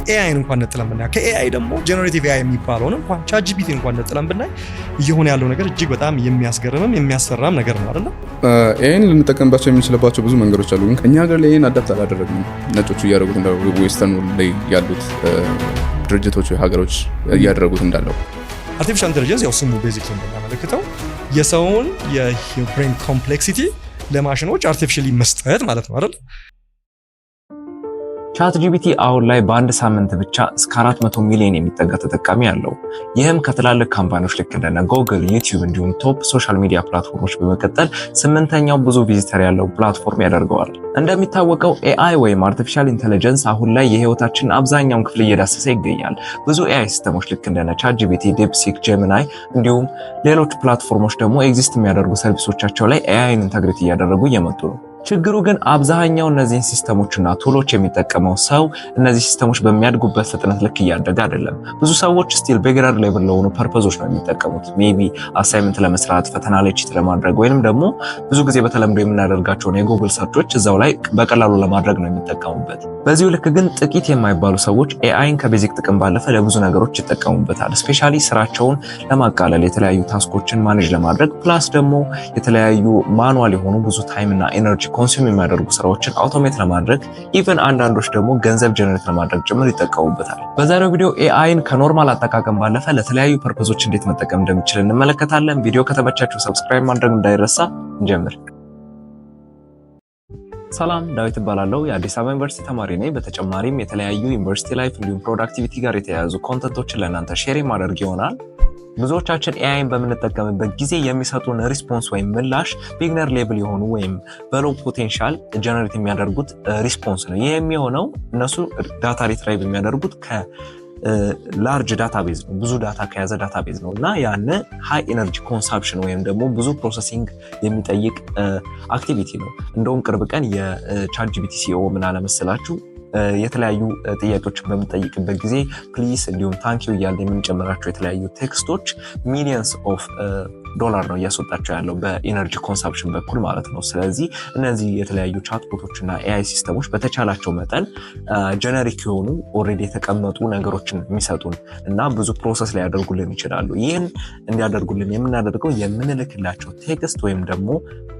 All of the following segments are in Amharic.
ኤአይን እንኳን ነጥለን ብናይ ከኤአይ ደግሞ ጀነሬቲቭ ኤአይ የሚባለውን እንኳን ቻትጂፒቲ እንኳን ነጥለን ብናይ እየሆነ ያለው ነገር እጅግ በጣም የሚያስገርምም የሚያስፈራም ነገር ነው አይደል? ኤአይን ልንጠቀምባቸው የምንችልባቸው ብዙ መንገዶች አሉ። ግን እኛ ሀገር ላይ ኤአይን አዳፕት አላደረግንም። ነጮቹ እያደረጉት እንዳሉ ዌስተርን ላይ ያሉት ድርጅቶች ወይ ሀገሮች እያደረጉት እንዳለው አርቲፊሻል ኢንተለጀንስ ያው ስሙ ቤዚክሊ እንደሚያመለክተው የሰውን የብሬን ኮምፕሌክሲቲ ለማሽኖች አርቲፊሻሊ መስጠት ማለት ነው አይደል? ቻትጂፒቲ አሁን ላይ በአንድ ሳምንት ብቻ እስከ 400 ሚሊዮን የሚጠጋ ተጠቃሚ አለው። ይህም ከትላልቅ ካምፓኒዎች ልክ እንደ ጉግል፣ ዩቲዩብ እንዲሁም ቶፕ ሶሻል ሚዲያ ፕላትፎርሞች በመቀጠል 8ኛው ብዙ ቪዚተር ያለው ፕላትፎርም ያደርገዋል። እንደሚታወቀው ኤአይ ወይም አርቲፊሻል ኢንተለጀንስ አሁን ላይ የህይወታችን አብዛኛውን ክፍል እየዳሰሰ ይገኛል። ብዙ ኤአይ ሲስተሞች ልክ እንደ ቻትጂፒቲ፣ ዲፕሲክ፣ ጄሚናይ እንዲሁም ሌሎች ፕላትፎርሞች ደግሞ ኤግዚስት የሚያደርጉ ሰርቪሶቻቸው ላይ ኤአይን ኢንተግሬት እያደረጉ እየመጡ ነው። ችግሩ ግን አብዛኛው እነዚህን ሲስተሞችና ቱሎች የሚጠቀመው ሰው እነዚህ ሲስተሞች በሚያድጉበት ፍጥነት ልክ እያደገ አይደለም። ብዙ ሰዎች ስቲል ቢግነር ሌቭል ለሆኑ ፐርፐዞች ነው የሚጠቀሙት። ሜቢ አሳይመንት ለመስራት፣ ፈተና ላይ ቺት ለማድረግ ወይንም ደግሞ ብዙ ጊዜ በተለምዶ የምናደርጋቸውን የጉግል ሰርቾች እዛው ላይ በቀላሉ ለማድረግ ነው የሚጠቀሙበት። በዚሁ ልክ ግን ጥቂት የማይባሉ ሰዎች ኤአይን ከቤዚክ ጥቅም ባለፈ ለብዙ ነገሮች ይጠቀሙበታል። ስፔሻሊ ስራቸውን ለማቃለል፣ የተለያዩ ታስኮችን ማኔጅ ለማድረግ ፕላስ ደግሞ የተለያዩ ማኑዋል የሆኑ ብዙ ታይም እና ኤነርጂ ኮንሱም የሚያደርጉ ስራዎችን አውቶሜት ለማድረግ ኢቨን አንዳንዶች ደግሞ ገንዘብ ጀነሬት ለማድረግ ጭምር ይጠቀሙበታል። በዛሬው ቪዲዮ ኤአይን ከኖርማል አጠቃቀም ባለፈ ለተለያዩ ፐርፐዞች እንዴት መጠቀም እንደሚችል እንመለከታለን። ቪዲዮ ከተመቻችሁ ሰብስክራይብ ማድረግ እንዳይረሳ። እንጀምር። ሰላም፣ ዳዊት እባላለሁ። የአዲስ አበባ ዩኒቨርሲቲ ተማሪ ነኝ። በተጨማሪም የተለያዩ ዩኒቨርሲቲ ላይፍ እንዲሁም ፕሮዳክቲቪቲ ጋር የተያያዙ ኮንተንቶችን ለእናንተ ሼር ማድረግ ይሆናል። ብዙዎቻችን ኤአይን በምንጠቀምበት ጊዜ የሚሰጡን ሪስፖንስ ወይም ምላሽ ቢግነር ሌቭል የሆኑ ወይም በሎ ፖቴንሻል ጀነሬት የሚያደርጉት ሪስፖንስ ነው። ይህ የሚሆነው እነሱ ዳታ ሪትራይቭ የሚያደርጉት ላርጅ ዳታቤዝ ነው፣ ብዙ ዳታ ከያዘ ዳታቤዝ ነው እና ያን ሃይ ኤነርጂ ኮንሳምፕሽን ወይም ደግሞ ብዙ ፕሮሰሲንግ የሚጠይቅ አክቲቪቲ ነው። እንደውም ቅርብ ቀን የቻትጂፒቲ ሲኦ ምን አለ መሰላችሁ፣ የተለያዩ ጥያቄዎችን በምንጠይቅበት ጊዜ ፕሊስ እንዲሁም ታንኪዩ እያልን የምንጨምራቸው የተለያዩ ቴክስቶች ሚሊየንስ ኦፍ ዶላር ነው እያስወጣቸው ያለው በኢነርጂ ኮንሳምፕሽን በኩል ማለት ነው። ስለዚህ እነዚህ የተለያዩ ቻትቦቶች እና ኤአይ ሲስተሞች በተቻላቸው መጠን ጀነሪክ የሆኑ ኦልሬዲ የተቀመጡ ነገሮችን የሚሰጡን እና ብዙ ፕሮሰስ ላይ ያደርጉልን ይችላሉ። ይህን እንዲያደርጉልን የምናደርገው የምንልክላቸው ቴክስት ወይም ደግሞ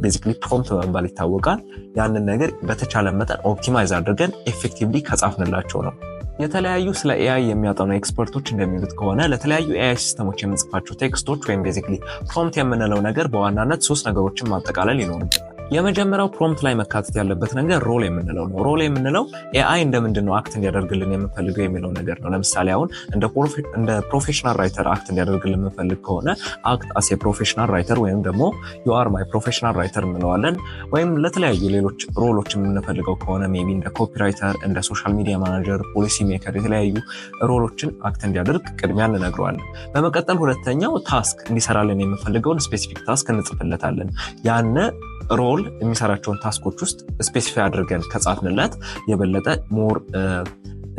ቤዚክሊ ፕሮምፕት በመባል ይታወቃል። ያንን ነገር በተቻለ መጠን ኦፕቲማይዝ አድርገን ኤፌክቲቭሊ ከጻፍንላቸው ነው። የተለያዩ ስለ ኤአይ የሚያጠኑ ኤክስፐርቶች እንደሚሉት ከሆነ ለተለያዩ ኤአይ ሲስተሞች የምንጽፋቸው ቴክስቶች ወይም ቤዚክሊ ፕሮምፕት የምንለው ነገር በዋናነት 3 ነገሮችን ማጠቃለል ይኖርበታል። የመጀመሪያው ፕሮምፕት ላይ መካተት ያለበት ነገር ሮል የምንለው ነው። ሮል የምንለው ኤአይ እንደምንድን ነው አክት እንዲያደርግልን የምንፈልገው የሚለው ነገር ነው። ለምሳሌ አሁን እንደ ፕሮፌሽናል ራይተር አክት እንዲያደርግልን የምንፈልግ ከሆነ አክት አስ የፕሮፌሽናል ራይተር ወይም ደግሞ ዩ አር ማይ ፕሮፌሽናል ራይተር እንለዋለን። ወይም ለተለያዩ ሌሎች ሮሎች የምንፈልገው ከሆነ ሜቢ እንደ ኮፒራይተር፣ እንደ ሶሻል ሚዲያ ማናጀር፣ ፖሊሲ ሜከር የተለያዩ ሮሎችን አክት እንዲያደርግ ቅድሚያ እንነግረዋለን። በመቀጠል ሁለተኛው ታስክ እንዲሰራልን የምንፈልገውን ስፔሲፊክ ታስክ እንጽፍለታለን። ያነ ሮል የሚሰራቸውን ታስኮች ውስጥ ስፔሲፋይ አድርገን ከጻፍንለት የበለጠ ሞር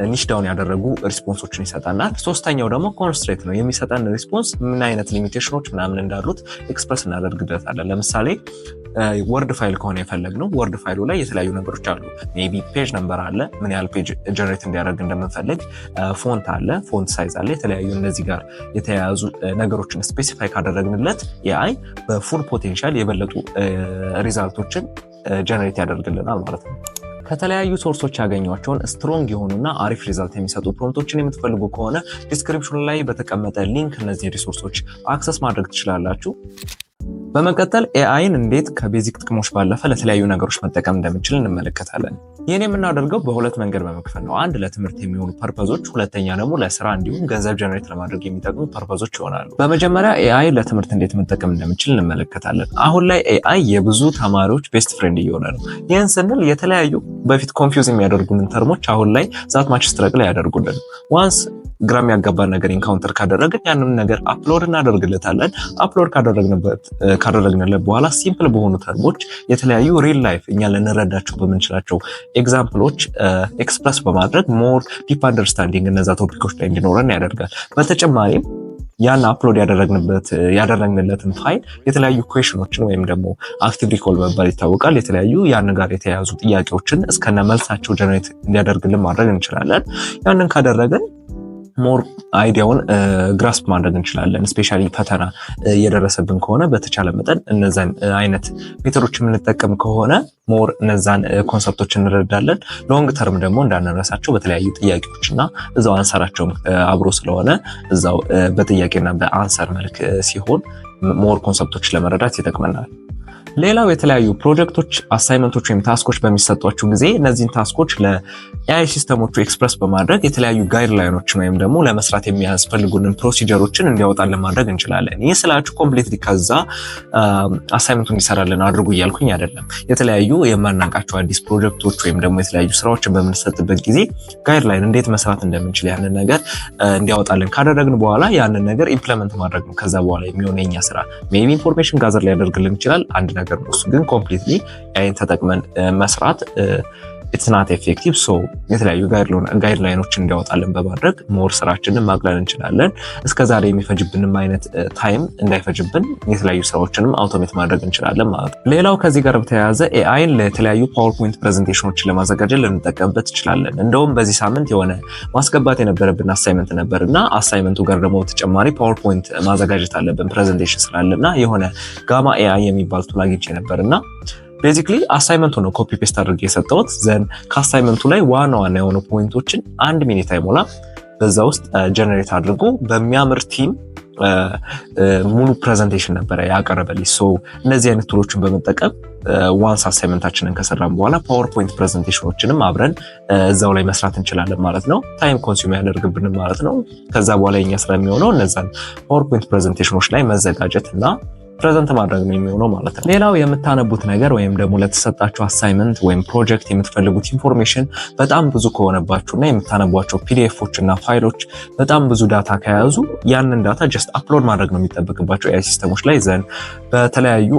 ኒሽ ዳውን ያደረጉ ሪስፖንሶችን ይሰጣናል። ሶስተኛው ደግሞ ኮንስትሬት ነው። የሚሰጠን ሪስፖንስ ምን አይነት ሊሚቴሽኖች ምናምን እንዳሉት ኤክስፕረስ እናደርግለታለን። ለምሳሌ ወርድ ፋይል ከሆነ የፈለግነው ወርድ ፋይሉ ላይ የተለያዩ ነገሮች አሉ። ሜቢ ፔጅ ነምበር አለ፣ ምን ያህል ፔጅ ጀነሬት እንዲያደርግ እንደምንፈልግ፣ ፎንት አለ፣ ፎንት ሳይዝ አለ፣ የተለያዩ እነዚህ ጋር የተያያዙ ነገሮችን ስፔሲፋይ ካደረግንለት ኤአይ በፉል ፖቴንሻል የበለጡ ሪዛልቶችን ጀነሬት ያደርግልናል ማለት ነው። ከተለያዩ ሶርሶች ያገኟቸውን ስትሮንግ የሆኑና አሪፍ ሪዛልት የሚሰጡ ፕሮምፕቶችን የምትፈልጉ ከሆነ ዲስክሪፕሽኑ ላይ በተቀመጠ ሊንክ እነዚህ ሪሶርሶች አክሰስ ማድረግ ትችላላችሁ። በመቀጠል ኤአይን እንዴት ከቤዚክ ጥቅሞች ባለፈ ለተለያዩ ነገሮች መጠቀም እንደምንችል እንመለከታለን። ይህን የምናደርገው በሁለት መንገድ በመክፈል ነው። አንድ ለትምህርት የሚሆኑ ፐርፐዞች፣ ሁለተኛ ደግሞ ለስራ እንዲሁም ገንዘብ ጀነሬት ለማድረግ የሚጠቅሙ ፐርፐዞች ይሆናሉ። በመጀመሪያ ኤአይ ለትምህርት እንዴት መጠቀም እንደምንችል እንመለከታለን። አሁን ላይ ኤአይ የብዙ ተማሪዎች ቤስት ፍሬንድ እየሆነ ነው። ይህን ስንል የተለያዩ በፊት ኮንፊውዝ የሚያደርጉንን ተርሞች አሁን ላይ ዛት ማች ስትረግል ያደርጉልን። ዋንስ ግራ የሚያጋባን ነገር ኢንካውንተር ካደረግን ያንን ነገር አፕሎድ እናደርግለታለን። አፕሎድ ካደረግንለት በኋላ ሲምፕል በሆኑ ተርሞች የተለያዩ ሪል ላይፍ እኛ ልንረዳቸው በምንችላቸው ኤግዛምፕሎች ኤክስፕረስ በማድረግ ሞር ዲፕ አንደርስታንዲንግ እነዛ ቶፒኮች ላይ እንዲኖረን ያደርጋል። በተጨማሪም ያን አፕሎድ ያደረግንለትን ፋይል የተለያዩ ኩዌሽኖችን ወይም ደግሞ አክቲቭ ሪኮል መባል ይታወቃል። የተለያዩ ያን ጋር የተያያዙ ጥያቄዎችን እስከነ መልሳቸው ጀነሬት እንዲያደርግልን ማድረግ እንችላለን። ያንን ካደረግን ሞር አይዲያውን ግራስፕ ማድረግ እንችላለን። ስፔሻሊ ፈተና እየደረሰብን ከሆነ በተቻለ መጠን እነዛን አይነት ሜቶዶች የምንጠቀም ከሆነ ሞር እነዛን ኮንሰፕቶች እንረዳለን። ሎንግ ተርም ደግሞ እንዳንረሳቸው በተለያዩ ጥያቄዎችና እዛው አንሰራቸውም አብሮ ስለሆነ እዛው በጥያቄና በአንሰር መልክ ሲሆን ሞር ኮንሰፕቶች ለመረዳት ይጠቅመናል። ሌላው የተለያዩ ፕሮጀክቶች፣ አሳይመንቶች ወይም ታስኮች በሚሰጧችሁ ጊዜ እነዚህን ታስኮች ለኤአይ ሲስተሞቹ ኤክስፕረስ በማድረግ የተለያዩ ጋይድላይኖችን ወይም ደግሞ ለመስራት የሚያስፈልጉንን ፕሮሲጀሮችን እንዲያወጣልን ማድረግ እንችላለን። ይህ ስላችሁ ኮምፕሊትሊ ከዛ አሳይመንቱ እንዲሰራልን አድርጉ እያልኩኝ አይደለም። የተለያዩ የማናውቃቸው አዲስ ፕሮጀክቶች ወይም ደግሞ የተለያዩ ስራዎችን በምንሰጥበት ጊዜ ጋይድላይን እንዴት መስራት እንደምንችል ያንን ነገር እንዲያወጣልን ካደረግን በኋላ ያንን ነገር ኢምፕሊመንት ማድረግ ነው። ከዛ በኋላ የሚሆነው የኛ ስራ ሜቢ ኢንፎርሜሽን ጋዘር ሊያደርግልን ይችላል አንድ ነገር ነው። እሱ ግን ኮምፕሊትሊ ኤአይን ተጠቅመን መስራት ኢትስ ናት ኤፌክቲቭ። ሶ የተለያዩ ጋይድላይኖችን እንዲያወጣልን በማድረግ ሞር ስራችንን ማቅለል እንችላለን። እስከዛሬ የሚፈጅብንም አይነት ታይም እንዳይፈጅብን የተለያዩ ስራዎችንም አውቶሜት ማድረግ እንችላለን ማለት ነው። ሌላው ከዚህ ጋር በተያያዘ ኤአይን ለተለያዩ ፓወርፖይንት ፕሬዘንቴሽኖችን ለማዘጋጀት ልንጠቀምበት እንችላለን። እንደውም በዚህ ሳምንት የሆነ ማስገባት የነበረብን አሳይመንት ነበር እና አሳይመንቱ ጋር ደግሞ ተጨማሪ ፓወርፖይንት ማዘጋጀት አለብን ፕሬዘንቴሽን ስላለና የሆነ ጋማ ኤአይ የሚባል ቱል አግኝቼ ነበር እና ቤዚክሊ አሳይመንቱ ነው ኮፒ ፔስት አድርጌ የሰጠሁት። ዘን ከአሳይመንቱ ላይ ዋና ዋና የሆኑ ፖይንቶችን 1 ሚኒት አይሞላ በዛ ውስጥ ጀነሬት አድርጎ በሚያምር ቲም ሙሉ ፕሬዘንቴሽን ነበረ ያቀረበልኝ። ሶ እነዚህ አይነት ቱሎችን በመጠቀም ዋንስ አሳይመንታችንን ከሰራን በኋላ ፓወርፖይንት ፕሬዘንቴሽኖችንም አብረን እዛው ላይ መስራት እንችላለን ማለት ነው። ታይም ኮንሱም ያደርግብንም ማለት ነው። ከዛ በኋላ የኛ ስራ የሚሆነው እነዛን ፓወርፖይንት ፕሬዘንቴሽኖች ላይ መዘጋጀት እና ፕሬዘንት ማድረግ ነው የሚሆነው ማለት ነው። ሌላው የምታነቡት ነገር ወይም ደግሞ ለተሰጣችሁ አሳይመንት ወይም ፕሮጀክት የምትፈልጉት ኢንፎርሜሽን በጣም ብዙ ከሆነባችሁና የምታነቧቸው ፒዲኤፎች እና ፋይሎች በጣም ብዙ ዳታ ከያዙ ያንን ዳታ ጀስት አፕሎድ ማድረግ ነው የሚጠበቅባቸው ኤአይ ሲስተሞች ላይ ዘን በተለያዩ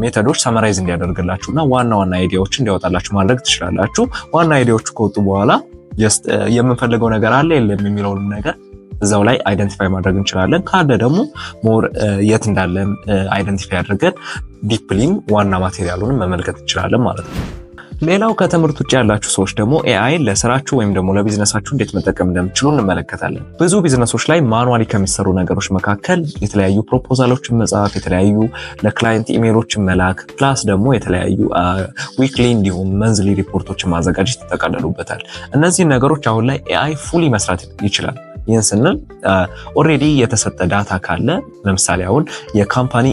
ሜተዶች ሰመራይዝ እንዲያደርግላችሁና ዋና ዋና አይዲያዎች እንዲያወጣላችሁ ማድረግ ትችላላችሁ። ዋና አይዲያዎቹ ከወጡ በኋላ ጀስት የምንፈልገው ነገር አለ የለም የሚለውን ነገር እዛው ላይ አይደንቲፋይ ማድረግ እንችላለን። ካለ ደግሞ ሞር የት እንዳለን አይደንቲፋይ አድርገን ዲፕሊም ዋና ማቴሪያሉን መመልከት እንችላለን ማለት ነው። ሌላው ከትምህርት ውጭ ያላችሁ ሰዎች ደግሞ ኤአይ ለስራችሁ ወይም ደግሞ ለቢዝነሳችሁ እንዴት መጠቀም እንደምትችሉ እንመለከታለን። ብዙ ቢዝነሶች ላይ ማኑዋሊ ከሚሰሩ ነገሮች መካከል የተለያዩ ፕሮፖዛሎችን መጻፍ፣ የተለያዩ ለክላይንት ኢሜሎችን መላክ፣ ፕላስ ደግሞ የተለያዩ ዊክሊ እንዲሁም መንዝሊ ሪፖርቶችን ማዘጋጀት ይጠቃለሉበታል። እነዚህ ነገሮች አሁን ላይ ኤአይ ፉሊ መስራት ይችላል። ይህን ስንል ኦልሬዲ የተሰጠ ዳታ ካለ ለምሳሌ አሁን የካምፓኒ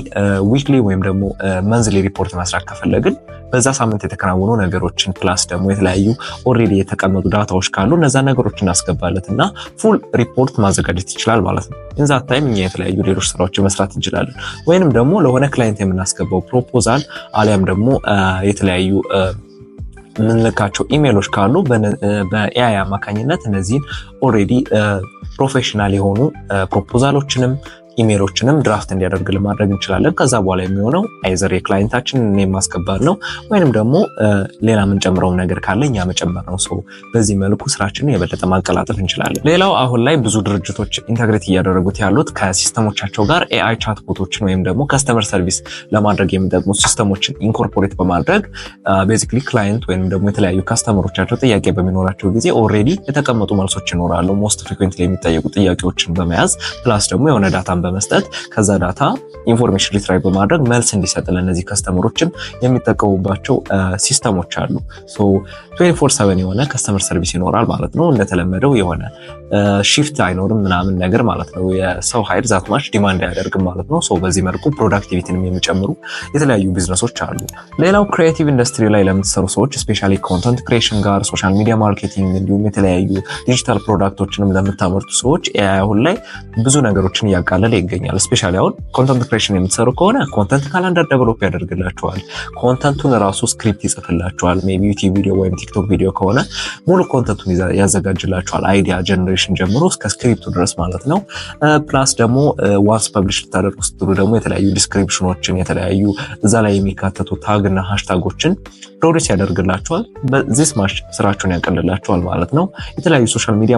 ዊክሊ ወይም ደግሞ መንዝሊ ሪፖርት መስራት ከፈለግን በዛ ሳምንት የተከናወኑ ነገሮችን ፕላስ ደግሞ የተለያዩ ኦልሬዲ የተቀመጡ ዳታዎች ካሉ እነዛ ነገሮች እናስገባለት እና ፉል ሪፖርት ማዘጋጀት ይችላል ማለት ነው። ኢንዛ ታይም እኛ የተለያዩ ሌሎች ስራዎችን መስራት እንችላለን። ወይንም ደግሞ ለሆነ ክላይንት የምናስገባው ፕሮፖዛል አሊያም ደግሞ የተለያዩ ምንልካቸው ኢሜሎች ካሉ በኤአይ አማካኝነት እነዚህን ኦልሬዲ ፕሮፌሽናል የሆኑ ፕሮፖዛሎችንም ኢሜሎችንም ድራፍት እንዲያደርግልን ማድረግ እንችላለን። ከዛ በኋላ የሚሆነው አይዘር የክላይንታችንን እኔም ማስገባት ነው ወይንም ደግሞ ሌላ የምንጨምረው ነገር ካለ እኛ መጨመር ነው። ሰው በዚህ መልኩ ስራችንን የበለጠ ማቀላጠፍ እንችላለን። ሌላው አሁን ላይ ብዙ ድርጅቶች ኢንተግሬት እያደረጉት ያሉት ከሲስተሞቻቸው ጋር ኤአይ ቻት ቦቶችን ወይም ደግሞ ከስተመር ሰርቪስ ለማድረግ የሚጠቅሙ ሲስተሞችን ኢንኮርፖሬት በማድረግ ቤዚክሊ ክላይንት ወይም ደግሞ የተለያዩ ካስተመሮቻቸው ጥያቄ በሚኖራቸው ጊዜ ኦልሬዲ የተቀመጡ መልሶች ይኖራሉ። ሞስት ፍሪኩዌንትሊ የሚጠየቁ ጥያቄዎችን በመያዝ ፕላስ ደግሞ የሆነ ዳታን በመስጠት ከዛ ዳታ ኢንፎርሜሽን ሪትራይቭ በማድረግ መልስ እንዲሰጥ ለእነዚህ ከስተመሮችም የሚጠቀሙባቸው ሲስተሞች አሉ። ሶ 24/7 የሆነ ከስተመር ሰርቪስ ይኖራል ማለት ነው። እንደተለመደው የሆነ ሺፍት አይኖርም ምናምን ነገር ማለት ነው። የሰው ኃይል ዛት ማች ዲማንድ አያደርግም ማለት ነው። ሶ በዚህ መልኩ ፕሮዳክቲቪቲንም የሚጨምሩ የተለያዩ ቢዝነሶች አሉ። ሌላው ክሪኤቲቭ ኢንዱስትሪ ላይ ለምትሰሩ ሰዎች ስፔሻሊ ኮንተንት ክሪኤሽን ጋር፣ ሶሻል ሚዲያ ማርኬቲንግ እንዲሁም የተለያዩ ዲጂታል ፕሮዳክቶችንም ለምታመርቱ ሰዎች ኤአይ አሁን ላይ ብዙ ነገሮችን እያቃለለ ይገኛል። ስፔሻሊ አሁን ኮንተንት ክሪኤሽን የምትሰሩ ከሆነ ኮንተንት ካላንደር ዴቨሎፕ ያደርግላችኋል። ኮንተንቱን ራሱ ስክሪፕት ይጽፍላችኋል። ሜቢ ዩቲዩብ ቪዲዮ ወይም ቲክቶክ ቪዲዮ ከሆነ ሙሉ ኮንተንቱን ያዘጋጅላችኋል። አይዲያ ጀነሬሽን ጀምሮ እስከ ስክሪፕቱ ድረስ ማለት ነው። ፕላስ ደግሞ ዋንስ ፐብሊሽ ልታደርጉ ስትሉ ደግሞ የተለያዩ ዲስክሪፕሽኖችን የተለያዩ እዛ ላይ የሚካተቱ ታግ እና ሃሽታጎችን ፕሮዲስ ያደርግላችኋል። በዚህ ስማሽ ስራችሁን ያቀልላችኋል ማለት ነው። የተለያዩ ሶሻል ሚዲያ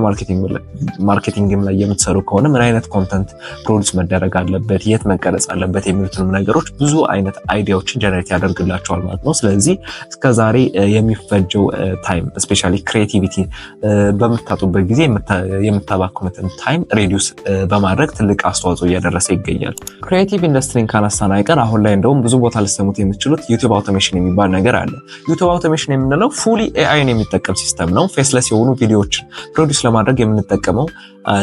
ማርኬቲንግም ላይ የምትሰሩ ከሆነ ምን አይነት ኮንተንት ፕሮዲስ መደረግ አለበት፣ የት መቀረጽ አለበት የሚሉትን ነገሮች ብዙ አይነት አይዲያዎችን ጀነሬት ያደርግላችኋል ማለት ነው። ስለዚህ እስከዛሬ የሚፈጀው ታይም ስፔሻሊ ክሬቲቪቲ በምታጡበት ጊዜ የምታባክኑትን ታይም ሬዲዩስ በማድረግ ትልቅ አስተዋጽኦ እያደረሰ ይገኛል። ክሬቲቭ ኢንዱስትሪን ካነሳን አይቀር አሁን ላይ እንደውም ብዙ ቦታ ልሰሙት የምትችሉት ዩቲዩብ አውቶሜሽን የሚባል ነገር አለ። ዩቲዩብ አውቶሜሽን የምንለው ፉሊ ኤአይን የሚጠቀም ሲስተም ነው። ፌስለስ የሆኑ ቪዲዮዎችን ፕሮዲውስ ለማድረግ የምንጠቀመው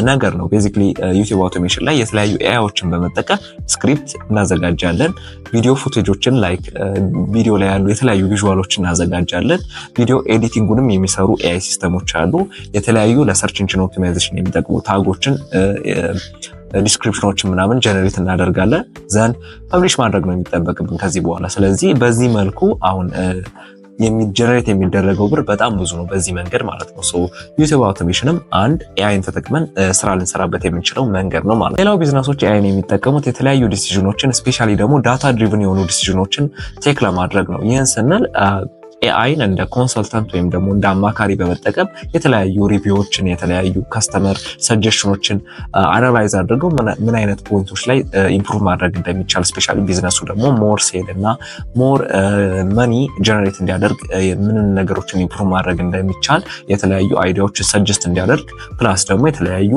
ነገር ነው። ቤዚክሊ ዩቲዩብ አውቶሜሽን ላይ የተለያዩ ኤአይዎችን በመጠቀም ስክሪፕት እናዘጋጃለን። ቪዲዮ ፉቴጆችን ላይክ ቪዲዮ ላይ ያሉ የተለያዩ ቪዥዋሎችን እናዘጋጃለን። ቪዲዮ ኤዲቲንጉንም የሚሰሩ ኤአይ ሲስተሞች አሉ። የተለያዩ ለሰርች ኢንጂን ኦፕቲማይዜሽን የሚጠቅሙ ታጎችን ዲስክሪፕሽኖችን ምናምን ጀነሬት እናደርጋለን። ዘንድ ፐብሊሽ ማድረግ ነው የሚጠበቅብን ከዚህ በኋላ። ስለዚህ በዚህ መልኩ አሁን ጀነሬት የሚደረገው ብር በጣም ብዙ ነው በዚህ መንገድ ማለት ነው። ሶ ዩቲዩብ አውቶሜሽንም አንድ ኤአይን ተጠቅመን ስራ ልንሰራበት የምንችለው መንገድ ነው ማለት ነው። ሌላው ቢዝነሶች ኤአይን የሚጠቀሙት የተለያዩ ዲሲዥኖችን ስፔሻሊ ደግሞ ዳታ ድሪቭን የሆኑ ዲሲዥኖችን ቴክ ለማድረግ ነው። ይህን ስንል ኤአይን እንደ ኮንሰልታንት ወይም ደግሞ እንደ አማካሪ በመጠቀም የተለያዩ ሪቪዎችን የተለያዩ ከስተመር ሰጀሽኖችን አናላይዝ አድርገው ምን አይነት ፖይንቶች ላይ ኢምፕሩቭ ማድረግ እንደሚቻል ስፔሻሊ ቢዝነሱ ደግሞ ሞር ሴል እና ሞር መኒ ጀነሬት እንዲያደርግ ምን ነገሮችን ኢምፕሩቭ ማድረግ እንደሚቻል የተለያዩ አይዲያዎችን ሰጀስት እንዲያደርግ ፕላስ ደግሞ የተለያዩ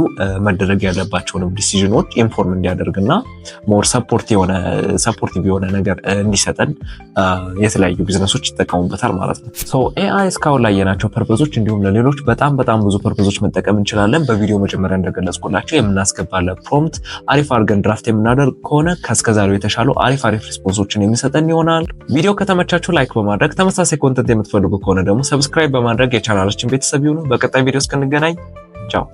መደረግ ያለባቸውን ዲሲዥኖች ኢንፎርም እንዲያደርግና ሞር ሰፖርቲቭ የሆነ ነገር እንዲሰጠን የተለያዩ ቢዝነሶች ይጠቀሙበታል ማለት ነው። ሶ ኤአይ እስካሁን ላይ የናቸው ፐርፐዞች እንዲሁም ለሌሎች በጣም ብዙ ፐርፐዞች መጠቀም እንችላለን። በቪዲዮ መጀመሪያ እንደገለጽኩላችሁ የምናስገባለ ፕሮምፕት አሪፍ አድርገን ድራፍት የምናደርግ ከሆነ ከስከዛሬው የተሻሉ አሪፍ ሪስፖንሶችን የሚሰጠን ይሆናል። ቪዲዮ ከተመቻችሁ ላይክ በማድረግ ተመሳሳይ ኮንተንት የምትፈልጉ ከሆነ ደግሞ ሰብስክራይብ በማድረግ የቻናላችን ቤተሰብ ይሁኑ። በቀጣይ ቪዲዮ እስክንገናኝ ቻው።